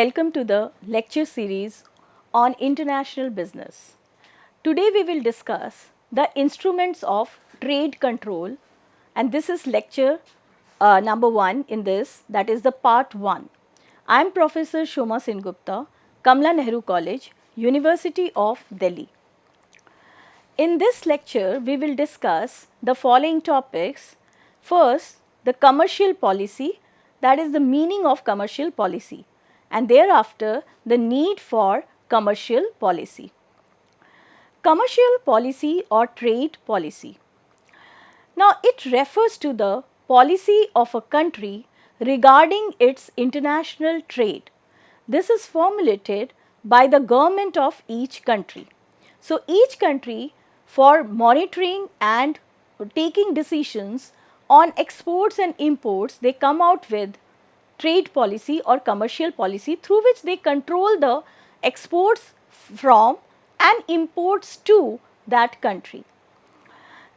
Welcome to the lecture series on international business. Today we will discuss the instruments of trade control, and this is lecture number 1 in this, that is the part 1. I am Professor Shoma Sengupta, Kamla Nehru College, University of Delhi. In this lecture, we will discuss the following topics. First, the commercial policy, that is the meaning of commercial policy, and thereafter the need for commercial policy. Commercial policy or trade policy. Now, it refers to the policy of a country regarding its international trade. This is formulated by the government of each country. So, each country, for monitoring and taking decisions on exports and imports, they come out with trade policy or commercial policy through which they control the exports from and imports to that country.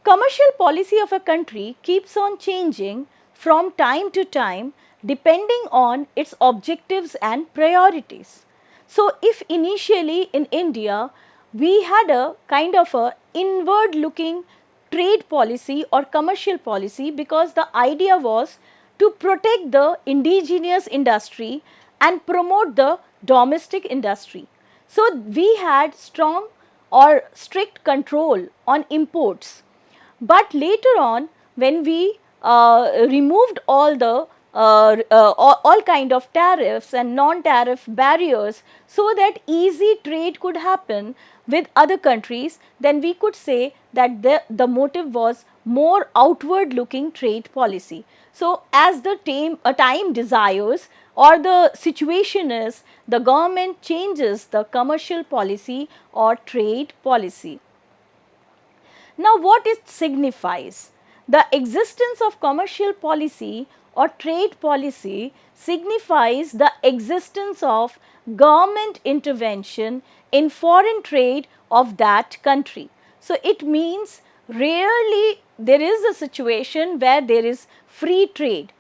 Commercial policy of a country keeps on changing from time to time depending on its objectives and priorities. So, if initially in India we had a kind of a inward looking trade policy or commercial policy, because the idea was to protect the indigenous industry and promote the domestic industry. So, we had strong or strict control on imports, but later on when we removed all the all kind of tariffs and non-tariff barriers so that easy trade could happen with other countries, then we could say that the motive was more outward looking trade policy. So, as the time desires or the situation is, the government changes the commercial policy or trade policy. Now, what it signifies? The existence of commercial policy or trade policy signifies the existence of government intervention in foreign trade of that country. So, it means rarely there is a situation where there is free trade.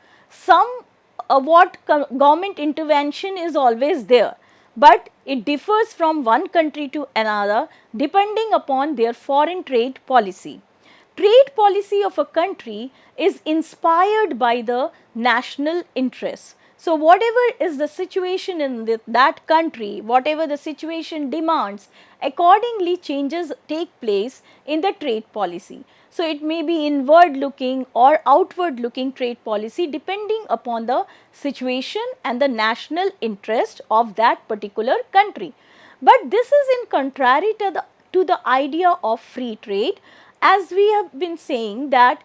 Government intervention is always there, but it differs from one country to another depending upon their foreign trade policy. Trade policy of a country is inspired by the national interests. So, whatever is the situation in that country, whatever the situation demands, accordingly changes take place in the trade policy. So, it may be inward looking or outward looking trade policy depending upon the situation and the national interest of that particular country. But this is in contrary to the idea of free trade, as we have been saying that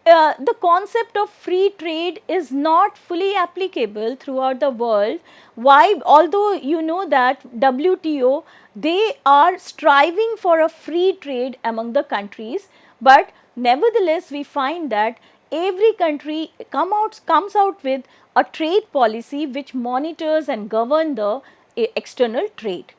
the concept of free trade is not fully applicable throughout the world. Why? Although you know that WTO, they are striving for a free trade among the countries, but nevertheless we find that every country comes out with a trade policy which monitors and governs the external trade.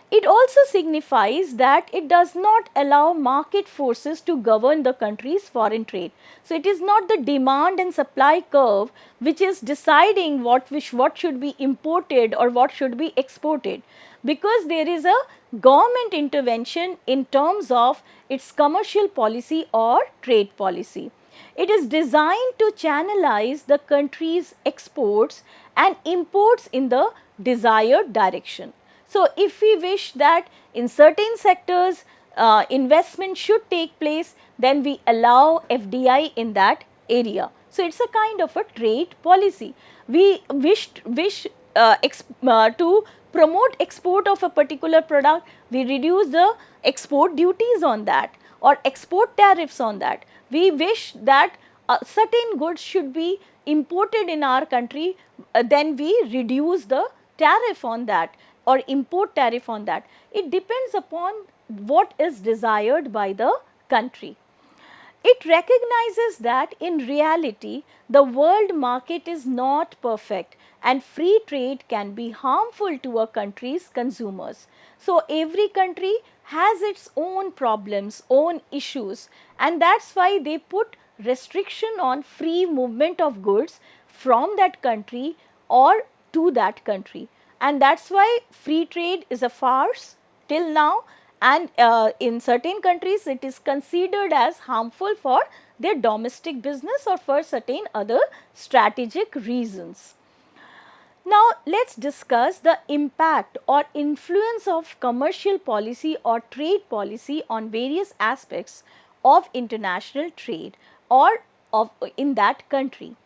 It also signifies that it does not allow market forces to govern the country's foreign trade. So, it is not the demand and supply curve which is deciding what should be imported or what should be exported, because there is a government intervention in terms of its commercial policy or trade policy. It is designed to channelize the country's exports and imports in the desired direction. So, if we wish that in certain sectors investment should take place, then we allow FDI in that area. So, it is a kind of a trade policy. We wish to promote export of a particular product, we reduce the export duties on that or export tariffs on that. We wish that certain goods should be imported in our country, then we reduce the tariff on that or import tariff on that. It depends upon what is desired by the country. It recognizes that in reality the world market is not perfect and free trade can be harmful to a country's consumers. So, every country has its own problems, own issues, and that is why they put restriction on free movement of goods from that country or to that country. And that is why free trade is a farce till now, and in certain countries it is considered as harmful for their domestic business or for certain other strategic reasons. Now, let us discuss the impact or influence of commercial policy or trade policy on various aspects of international trade or of in that country.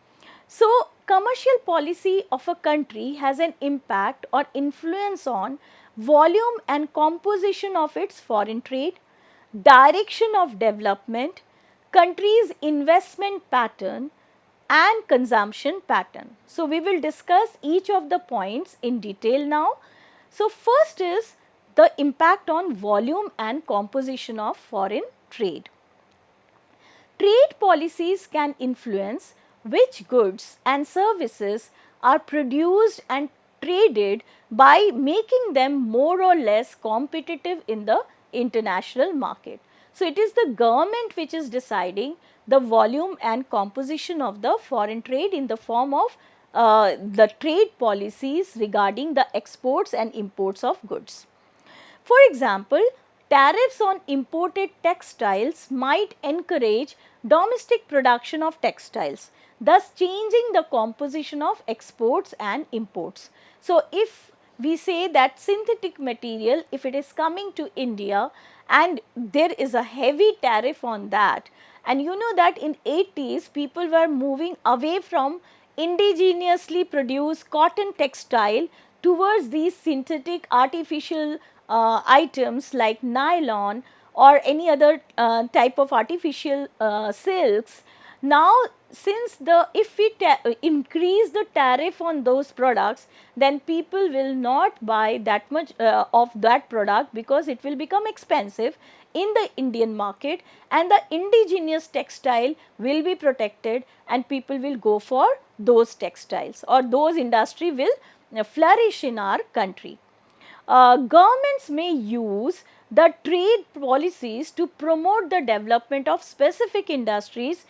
So, commercial policy of a country has an impact or influence on volume and composition of its foreign trade, direction of development, country's investment pattern and consumption pattern. So, we will discuss each of the points in detail now. So, first is the impact on volume and composition of foreign trade. Trade policies can influence which goods and services are produced and traded by making them more or less competitive in the international market. So, it is the government which is deciding the volume and composition of the foreign trade in the form of the trade policies regarding the exports and imports of goods. For example, tariffs on imported textiles might encourage domestic production of textiles, thus changing the composition of exports and imports. So, if we say that synthetic material, if it is coming to India and there is a heavy tariff on that, and you know that in 80s people were moving away from indigenously produced cotton textile towards these synthetic artificial items like nylon or any other type of artificial silks. Now, since if we increase the tariff on those products, then people will not buy that much of that product because it will become expensive in the Indian market, and the indigenous textile will be protected and people will go for those textiles, or those industry will flourish in our country. Governments may use the trade policies to promote the development of specific industries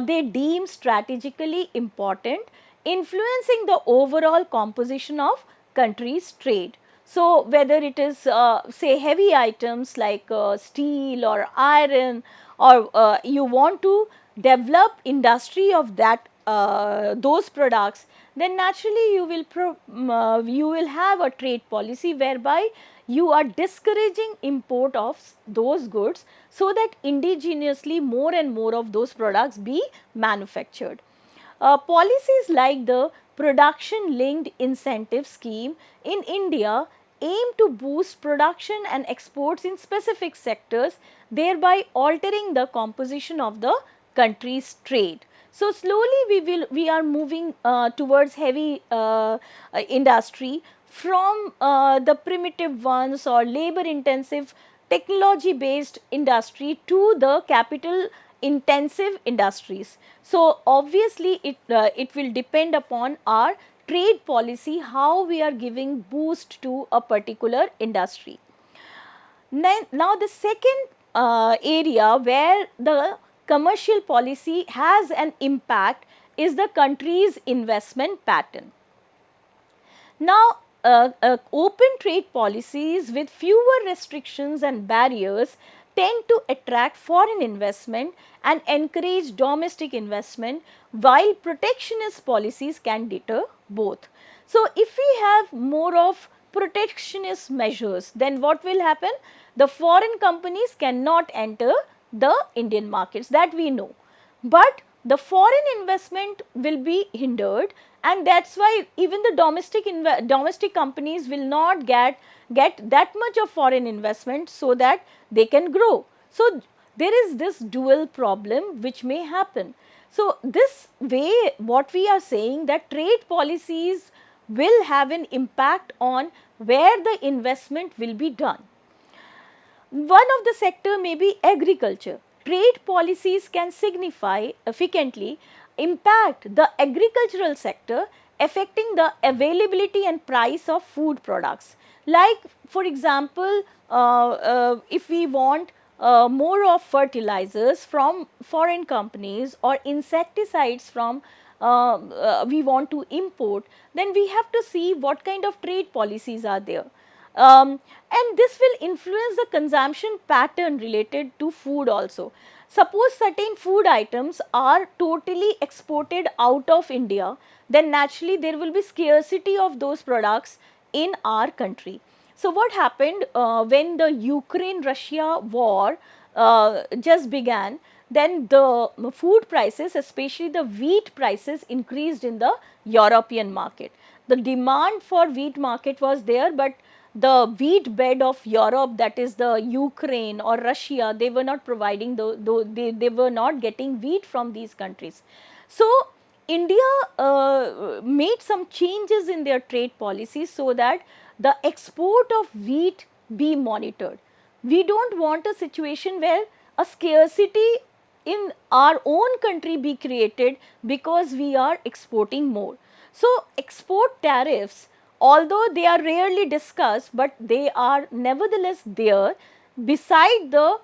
they deem strategically important, influencing the overall composition of country's trade. So, whether it is say heavy items like steel or iron, or you want to develop industry of that those products, then naturally you will have a trade policy whereby you are discouraging import of those goods, so that indigenously more and more of those products be manufactured. Policies like the production linked incentive scheme in India aim to boost production and exports in specific sectors, thereby altering the composition of the country's trade. So, slowly we are moving towards heavy industry from the primitive ones or labor intensive technology based industry to the capital intensive industries. So, obviously it will depend upon our trade policy how we are giving boost to a particular industry. Now, the second area where the commercial policy has an impact is the country's investment pattern. Now, open trade policies with fewer restrictions and barriers tend to attract foreign investment and encourage domestic investment, while protectionist policies can deter both. So, if we have more of protectionist measures, then what will happen? The foreign companies cannot enter the Indian markets, that we know, but the foreign investment will be hindered, and that is why even the domestic companies will not get that much of foreign investment so that they can grow. So, there is this dual problem which may happen. So, this way what we are saying, that trade policies will have an impact on where the investment will be done. One of the sector may be agriculture. Trade policies can significantly impact the agricultural sector, affecting the availability and price of food products. Like, for example, if we want more of fertilizers from foreign companies or insecticides from we want to import, then we have to see what kind of trade policies are there. And this will influence the consumption pattern related to food also. Suppose certain food items are totally exported out of India, then naturally there will be scarcity of those products in our country. So, what happened when the Ukraine-Russia war just began, then the food prices, especially the wheat prices, increased in the European market. The demand for wheat market was there, but the wheat bed of Europe, that is the Ukraine or Russia, they were not providing, they were not getting wheat from these countries. So, India made some changes in their trade policies so that the export of wheat be monitored. We do not want a situation where a scarcity in our own country be created because we are exporting more. So, export tariffs, although they are rarely discussed, but they are nevertheless there beside the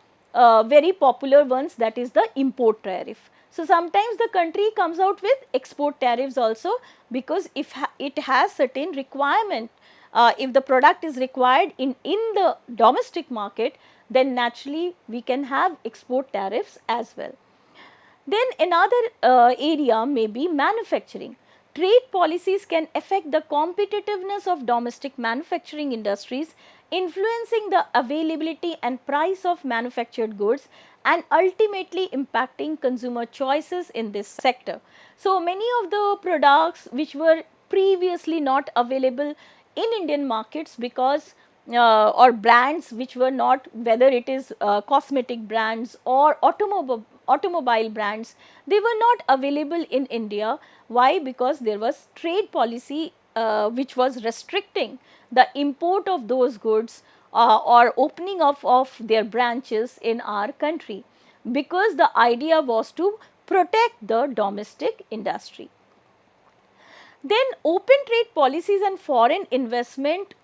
very popular ones, that is the import tariff. So, sometimes the country comes out with export tariffs also, because if it has certain requirement, if the product is required in the domestic market, then naturally we can have export tariffs as well. Then another area may be manufacturing. Trade policies can affect the competitiveness of domestic manufacturing industries, influencing the availability and price of manufactured goods and ultimately impacting consumer choices in this sector. So, many of the products which were previously not available in Indian markets because or brands which were not, whether it is cosmetic brands or automobile brands, they were not available in India. Why? Because there was trade policy which was restricting the import of those goods or opening of their branches in our country, because the idea was to protect the domestic industry. Then open trade policies and foreign investment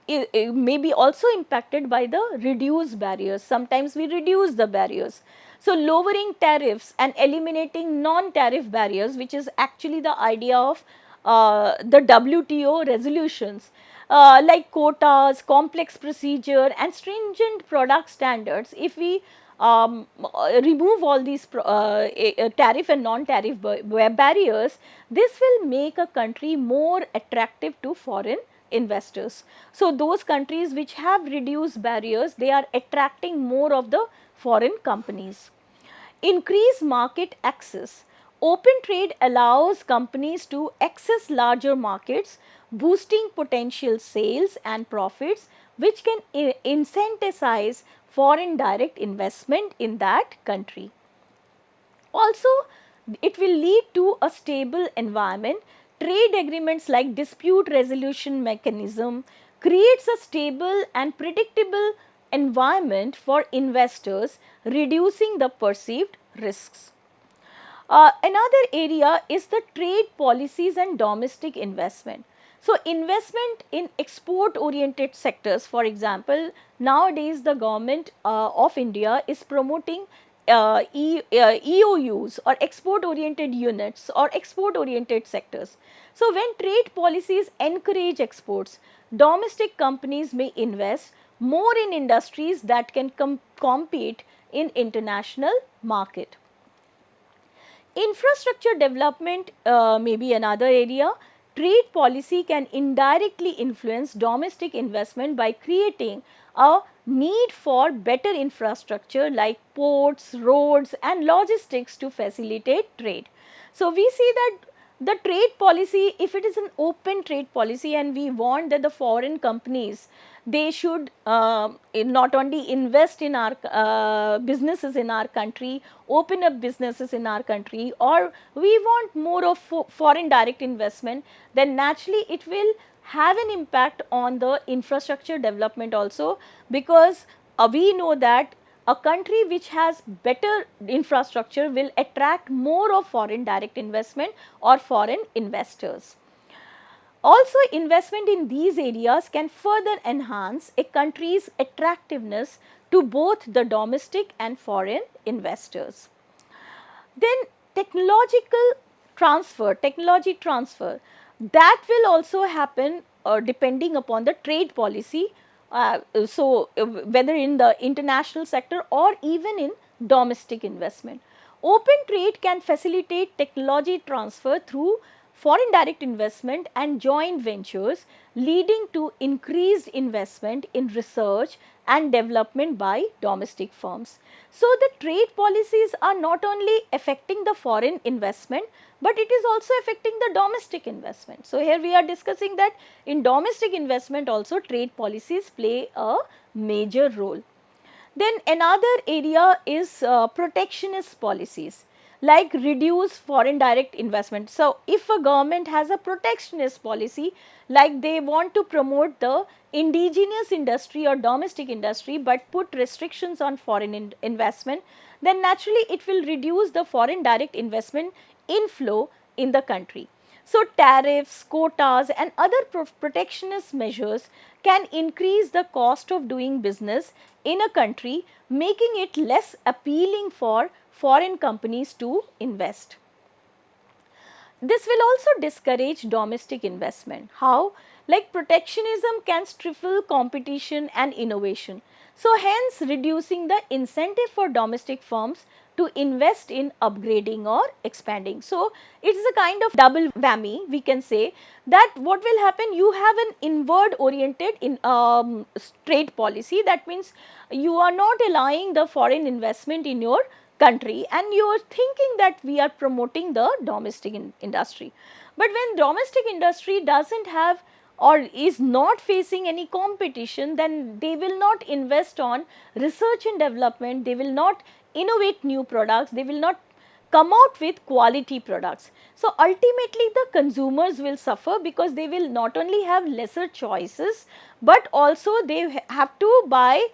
may be also impacted by the reduced barriers. Sometimes we reduce the barriers. So, lowering tariffs and eliminating non-tariff barriers, which is actually the idea of the WTO resolutions, like quotas, complex procedure and stringent product standards. If we remove all these tariff and non-tariff barriers, this will make a country more attractive to foreign investors. So, those countries which have reduced barriers, they are attracting more of the foreign companies. Increase market access. Open trade allows companies to access larger markets, boosting potential sales and profits, which can incentivize foreign direct investment in that country. Also, it will lead to a stable environment. Trade agreements like dispute resolution mechanism creates a stable and predictable environment for investors, reducing the perceived risks. Another area is the trade policies and domestic investment. So, investment in export oriented sectors, for example, nowadays the government of India is promoting EOUs or export oriented units or export oriented sectors. So, when trade policies encourage exports, domestic companies may invest more in industries that can compete in international market. Infrastructure development may be another area. Trade policy can indirectly influence domestic investment by creating a need for better infrastructure like ports, roads and logistics to facilitate trade. So, we see that the trade policy, if it is an open trade policy and we want that the foreign companies, they should not only invest in our businesses in our country, open up businesses in our country, or we want more of foreign direct investment, then naturally it will have an impact on the infrastructure development also, because we know that a country which has better infrastructure will attract more of foreign direct investment or foreign investors. Also, investment in these areas can further enhance a country's attractiveness to both the domestic and foreign investors. Then technological transfer, technology transfer, that will also happen depending upon the trade policy. Whether in the international sector or even in domestic investment. Open trade can facilitate technology transfer through foreign direct investment and joint ventures, leading to increased investment in research and development by domestic firms. So, the trade policies are not only affecting the foreign investment, but it is also affecting the domestic investment. So, here we are discussing that in domestic investment also trade policies play a major role. Then another area is protectionist policies like reduce foreign direct investment. So, if a government has a protectionist policy, like they want to promote the indigenous industry or domestic industry but put restrictions on foreign investment, then naturally it will reduce the foreign direct investment inflow in the country. So, tariffs, quotas and other protectionist measures can increase the cost of doing business in a country, making it less appealing for foreign companies to invest. This will also discourage domestic investment. How? Like protectionism can stifle competition and innovation. So, hence reducing the incentive for domestic firms to invest in upgrading or expanding. So, it is a kind of double whammy, we can say, that what will happen, you have an inward oriented trade policy, that means you are not allowing the foreign investment in your country and you are thinking that we are promoting the domestic industry. But when domestic industry does not have or is not facing any competition, then they will not invest on research and development, they will not innovate new products, they will not come out with quality products. So, ultimately the consumers will suffer because they will not only have lesser choices, but also they have to buy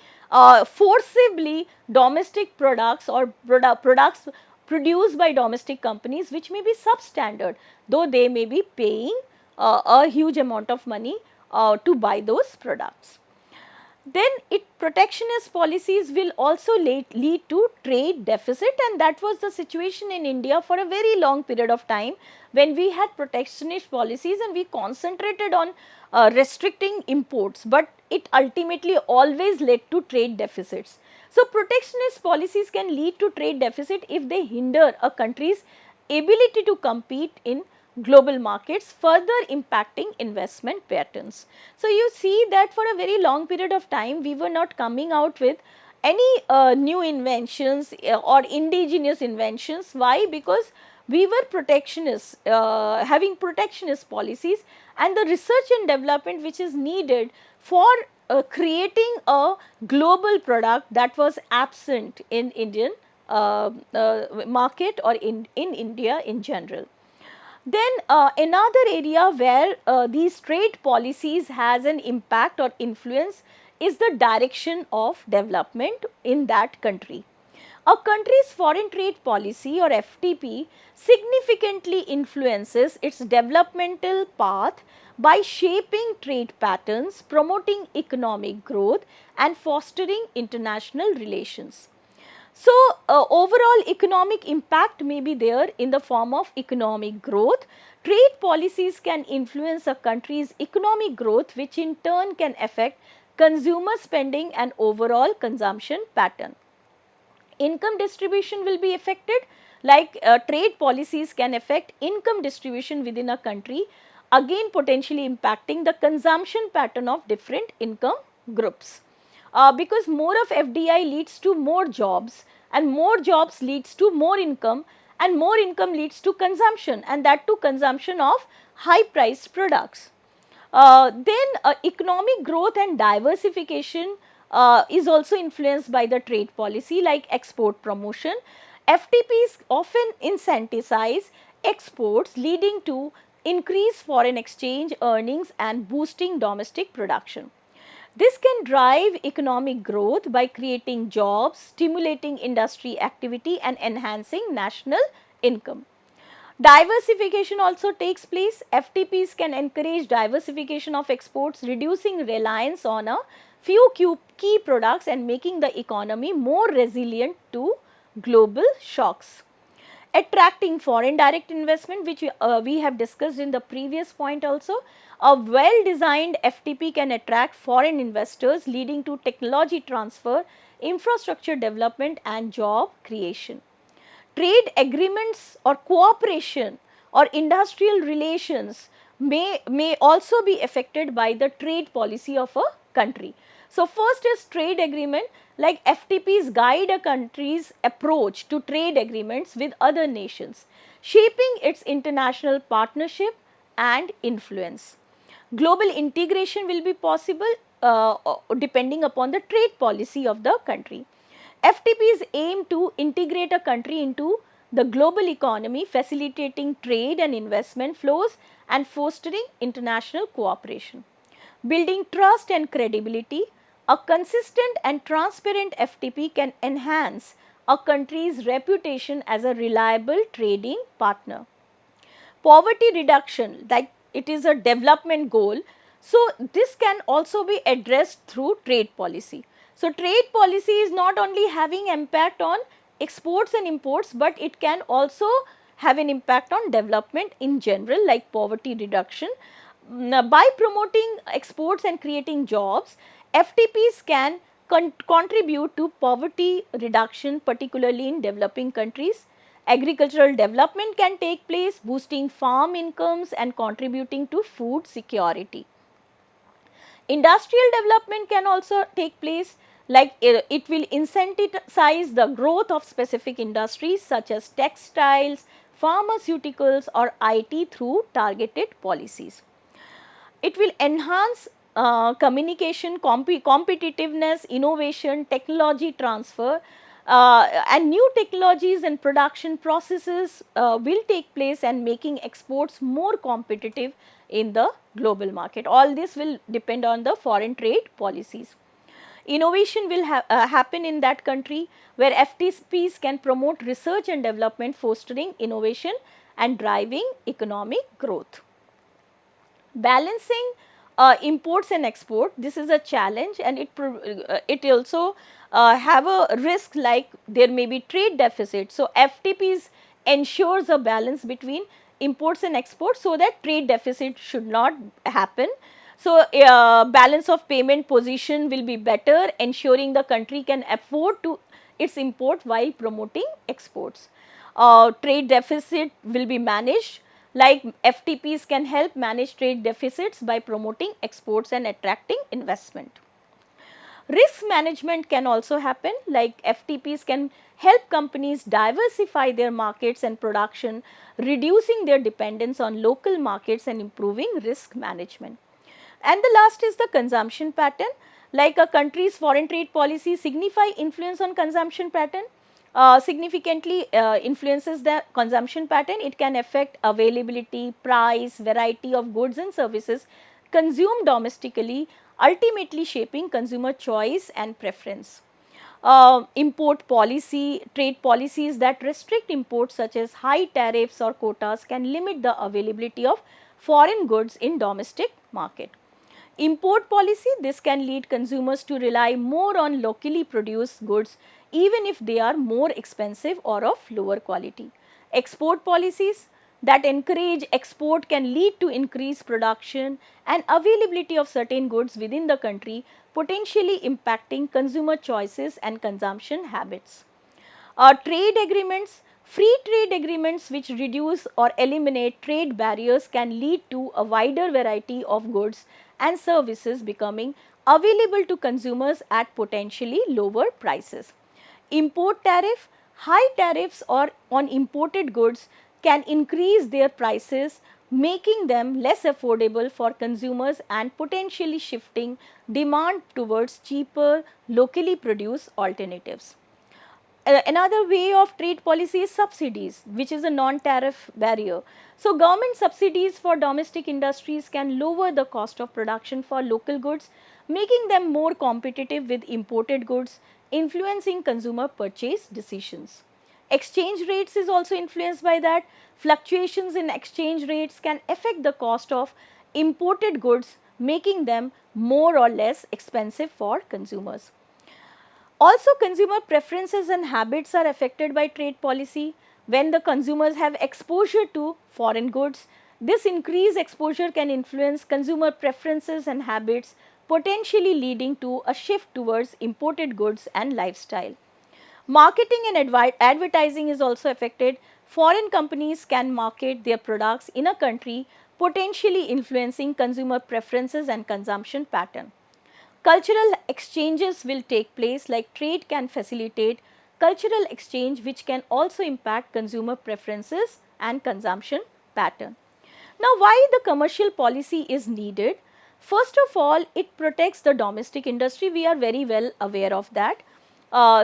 forcibly domestic products or products produced by domestic companies which may be substandard, though they may be paying a huge amount of money to buy those products. Then protectionist policies will also lead to trade deficit, and that was the situation in India for a very long period of time when we had protectionist policies and we concentrated on restricting imports, but it ultimately always led to trade deficits. So, protectionist policies can lead to trade deficit if they hinder a country's ability to compete in global markets, further impacting investment patterns. So, you see that for a very long period of time we were not coming out with any new inventions or indigenous inventions. Why? Because we were protectionists, having protectionist policies, and the research and development which is needed for creating a global product that was absent in Indian market or in India in general. Then another area where these trade policies has an impact or influence is the direction of development in that country. A country's foreign trade policy or FTP significantly influences its developmental path by shaping trade patterns, promoting economic growth and fostering international relations. So, overall economic impact may be there in the form of economic growth. Trade policies can influence a country's economic growth, which in turn can affect consumer spending and overall consumption pattern. Income distribution will be affected, like trade policies can affect income distribution within a country, again potentially impacting the consumption pattern of different income groups. Because more of FDI leads to more jobs, and more jobs leads to more income, and more income leads to consumption, and that to consumption of high priced products. Then economic growth and diversification is also influenced by the trade policy, like export promotion. FTPs often incentivize exports, leading to increased foreign exchange earnings and boosting domestic production. This can drive economic growth by creating jobs, stimulating industry activity and enhancing national income. Diversification also takes place. FTPs can encourage diversification of exports, reducing reliance on a few key products and making the economy more resilient to global shocks. Attracting foreign direct investment, which we have discussed in the previous point also. A well designed FTP can attract foreign investors, leading to technology transfer, infrastructure development and job creation. Trade agreements or cooperation or industrial relations may also be affected by the trade policy of a country. So, first is trade agreement, like FTPs guide a country's approach to trade agreements with other nations, shaping its international partnership and influence. Global integration will be possible depending upon the trade policy of the country. FTPs aim to integrate a country into the global economy, facilitating trade and investment flows and fostering international cooperation. Building trust and credibility, a consistent and transparent FTP can enhance a country's reputation as a reliable trading partner. Poverty reduction, like it is a development goal, so this can also be addressed through trade policy. So, trade policy is not only having impact on exports and imports, but it can also have an impact on development in general, like poverty reduction. By promoting exports and creating jobs, FTPs can contribute to poverty reduction, particularly in developing countries. Agricultural development can take place, boosting farm incomes and contributing to food security. Industrial development can also take place, like it will incentivize the growth of specific industries such as textiles, pharmaceuticals or IT through targeted policies. It will enhance communication, competitiveness, innovation, technology transfer, and new technologies and production processes will take place and making exports more competitive in the global market. All this will depend on the foreign trade policies. Innovation will happen in that country, where FTPs can promote research and development, fostering innovation and driving economic growth. Balancing imports and export, this is a challenge, and it also have a risk, like there may be trade deficit. So, FTPs ensures a balance between imports and exports, so that trade deficit should not happen. So, balance of payment position will be better, ensuring the country can afford to its import while promoting exports. Trade deficit will be managed, like FTPs can help manage trade deficits by promoting exports and attracting investment. Risk management can also happen, like FTPs can help companies diversify their markets and production, reducing their dependence on local markets and improving risk management. And the last is the consumption pattern, like a country's foreign trade policy signify influence on consumption pattern. Significantly influences the consumption pattern. It can affect availability, price, variety of goods and services consumed domestically, ultimately shaping consumer choice and preference. Import policy, trade policies that restrict imports such as high tariffs or quotas can limit the availability of foreign goods in domestic market. Import policy, this can lead consumers to rely more on locally produced goods even if they are more expensive or of lower quality. Export policies that encourage export can lead to increased production and availability of certain goods within the country, potentially impacting consumer choices and consumption habits. Trade agreements, free trade agreements which reduce or eliminate trade barriers can lead to a wider variety of goods and services becoming available to consumers at potentially lower prices. Import tariff, high tariffs or on imported goods can increase their prices, making them less affordable for consumers and potentially shifting demand towards cheaper locally produced alternatives. Another way of trade policy is subsidies, which is a non-tariff barrier. So, government subsidies for domestic industries can lower the cost of production for local goods, making them more competitive with imported goods, influencing consumer purchase decisions. Exchange rates is also influenced by that. Fluctuations in exchange rates can affect the cost of imported goods, making them more or less expensive for consumers. Also, consumer preferences and habits are affected by trade policy. when the consumers have exposure to foreign goods. This increased exposure can influence consumer preferences and habits, potentially leading to a shift towards imported goods and lifestyle. Marketing and advertising is also affected. Foreign companies can market their products in a country, potentially influencing consumer preferences and consumption pattern. Cultural exchanges will take place, like trade can facilitate cultural exchange, which can also impact consumer preferences and consumption pattern. Now, why the commercial policy is needed? First of all, it protects the domestic industry. We are very well aware of that.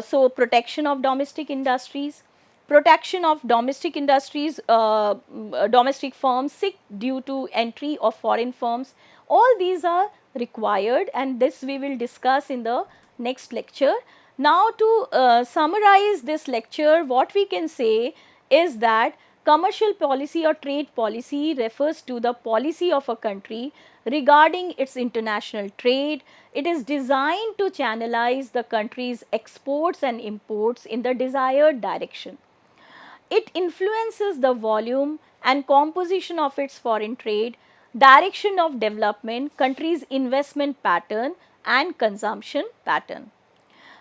So, protection of domestic industries, protection of domestic industries, domestic firms sick due to entry of foreign firms. All these are required, and this we will discuss in the next lecture. Now, to summarize this lecture, what we can say is that commercial policy or trade policy refers to the policy of a country regarding its international trade. It is designed to channelize the country's exports and imports in the desired direction. It influences the volume and composition of its foreign trade, direction of development, country's investment pattern and consumption pattern.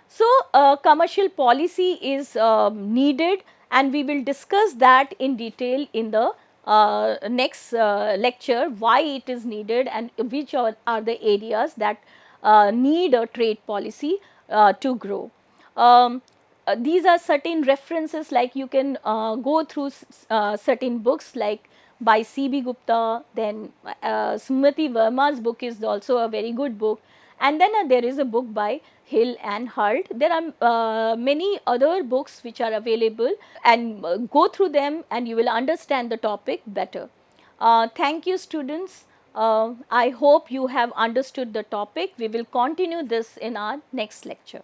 So, commercial policy is needed, and we will discuss that in detail in the next lecture, why it is needed and which are the areas that need a trade policy to grow. These are certain references, like you can go through certain books like by C.B. Gupta, then Smriti Verma's book is also a very good book, and then there is a book by Hill and Hult. There are many other books which are available, and go through them and you will understand the topic better. Thank you, students. I hope you have understood the topic. We will continue this in our next lecture.